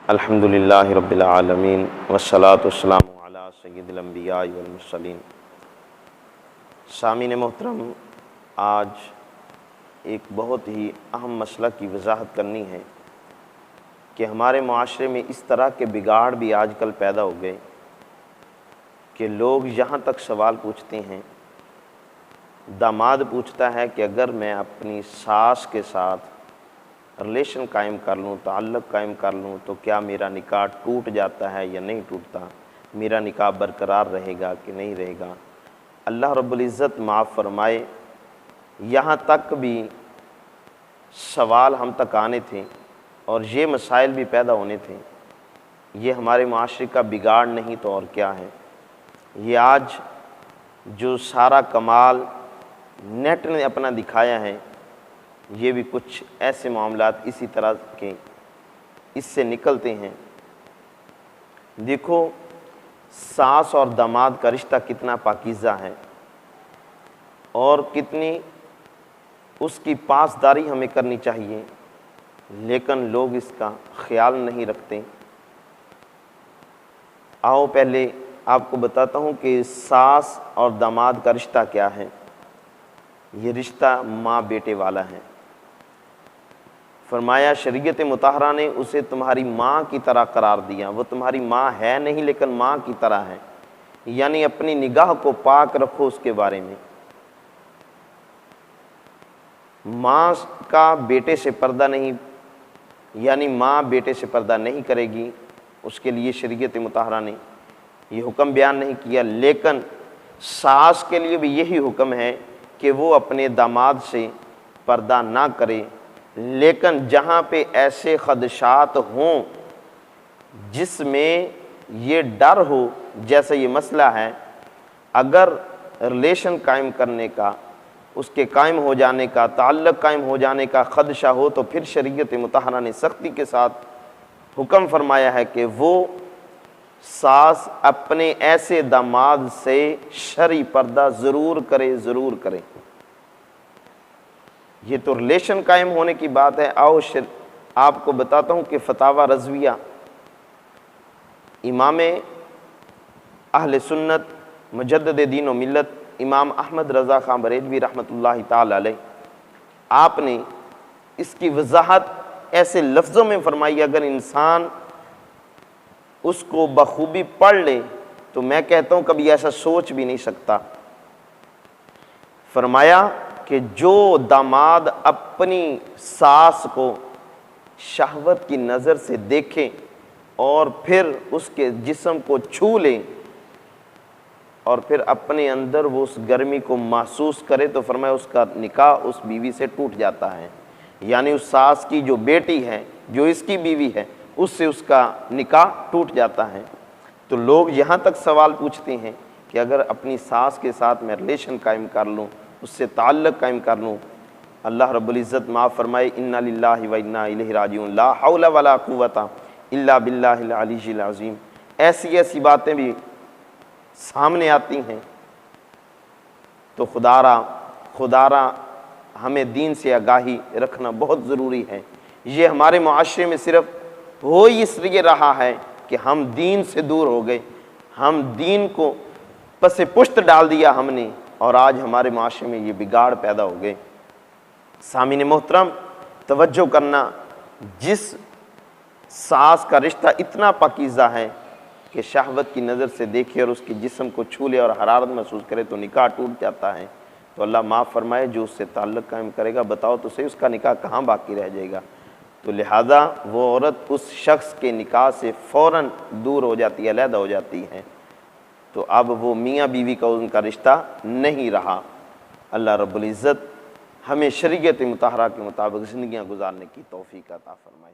अल्हम्दुलिल्लाहि रब्बिल आलमीन वस्सलातु वस्सलामु अला सय्यिदिल अंबिया वल मुरसलीन। सामीन मोहतरम, आज एक बहुत ही अहम मसला की वजाहत करनी है कि हमारे माशरे में इस तरह के बिगाड़ भी आजकल पैदा हो गए कि लोग यहाँ तक सवाल पूछते हैं, दामाद पूछता है कि अगर मैं अपनी सास के साथ रिलेशन कायम कर लूँ, ताल्लुक़ कायम कर लूँ, तो क्या मेरा निकाह टूट जाता है या नहीं टूटता, मेरा निकाह बरकरार रहेगा कि नहीं रहेगा। अल्लाह रब्बुल इज़्ज़त माफ़ फरमाए, यहाँ तक भी सवाल हम तक आने थे और ये मसाइल भी पैदा होने थे। ये हमारे माशरे का बिगाड़ नहीं तो और क्या है। ये आज जो सारा कमाल नेट ने अपना दिखाया है, ये भी कुछ ऐसे मामलात इसी तरह के इससे निकलते हैं। देखो, सास और दामाद का रिश्ता कितना पाकीज़ा है और कितनी उसकी पासदारी हमें करनी चाहिए, लेकिन लोग इसका ख्याल नहीं रखते। आओ पहले आपको बताता हूँ कि सास और दामाद का रिश्ता क्या है। ये रिश्ता माँ बेटे वाला है। फरमाया शरीयत मुताहरा ने उसे तुम्हारी माँ की तरह करार दिया। वो तुम्हारी माँ है नहीं, लेकिन माँ की तरह है, यानी अपनी निगाह को पाक रखो उसके बारे में। माँ का बेटे से पर्दा नहीं, यानी माँ बेटे से पर्दा नहीं करेगी, उसके लिए शरीयत मुताहरा ने ये हुक्म बयान नहीं किया। लेकिन सास के लिए भी यही हुक्म है कि वो अपने दामाद से पर्दा ना करे, लेकिन जहाँ पे ऐसे खदशात हों जिसमें ये डर हो, जैसे ये मसला है, अगर रिलेशन कायम करने का, उसके कायम हो जाने का, ताल्लुक़ कायम हो जाने का ख़दशा हो, तो फिर शरीयत मुताहरा ने सख्ती के साथ हुक्म फरमाया है कि वो सास अपने ऐसे दामाद से शरई पर्दा ज़रूर करे, करे। ये तो रिलेशन कायम होने की बात है। आओ आपको बताता हूँ कि फतावा रज़विया इमाम अहले सुन्नत मुजद्दिद दीन व मिल्लत इमाम अहमद रज़ा ख़ान बरेलवी रहमतुल्लाहि ताला अलैह, आपने इसकी वजाहत ऐसे लफ्ज़ों में फरमाई, अगर इंसान उसको बखूबी पढ़ ले तो मैं कहता हूँ कभी ऐसा सोच भी नहीं सकता। फरमाया कि जो दामाद अपनी सास को शहवत की नज़र से देखे और फिर उसके जिस्म को छू ले और फिर अपने अंदर वो उस गर्मी को महसूस करे, तो फरमाया उसका निकाह उस बीवी से टूट जाता है। यानी उस सास की जो बेटी है, जो इसकी बीवी है, उससे उसका निकाह टूट जाता है। तो लोग यहाँ तक सवाल पूछते हैं कि अगर अपनी सास के साथ मैं रिलेशन कायम कर लूँ, उससे ताल्लुक़ कायम कर लूँ, अल्लाह रब्बुल इज़्ज़त माफ़ फरमाए, इन्ना लिल्लाहि व इन्ना इलैहि राजिऊन, ला हौला वला कुव्वता इल्ला बिल्लाहिल अलीय्यिल अज़ीम। ऐसी बातें भी सामने आती हैं। तो खुदारा हमें दीन से आगाही रखना बहुत ज़रूरी है। ये हमारे मुआशरे में सिर्फ हो ही इसलिए रहा है कि हम दीन से दूर हो गए, हम दीन को पसे पुश्त डाल दिया हमने, और आज हमारे माशरे में ये बिगाड़ पैदा हो गए। सामीन मोहतरम, तवज्जो करना, जिस सास का रिश्ता इतना पाकीज़ा है कि शहवत की नज़र से देखे और उसके जिस्म को छू ले और हरारत महसूस करे तो निकाह टूट जाता है, तो अल्लाह माफ़ फरमाए जो उससे ताल्लुक़ कायम करेगा, बताओ तो सही उसका निकाह कहाँ बाकी रह जाएगा। तो लिहाजा वो औरत उस शख्स के निकाह से फ़ौरन दूर हो जाती है, अलहदा हो जाती है। तो अब वो मियाँ बीवी का उनका रिश्ता नहीं रहा। अल्लाह रब्बुल इज़्ज़त हमें शरीयत मुताहरा के मुताबिक ज़िंदगियाँ गुजारने की तौफ़ीक़ अता फ़रमाए।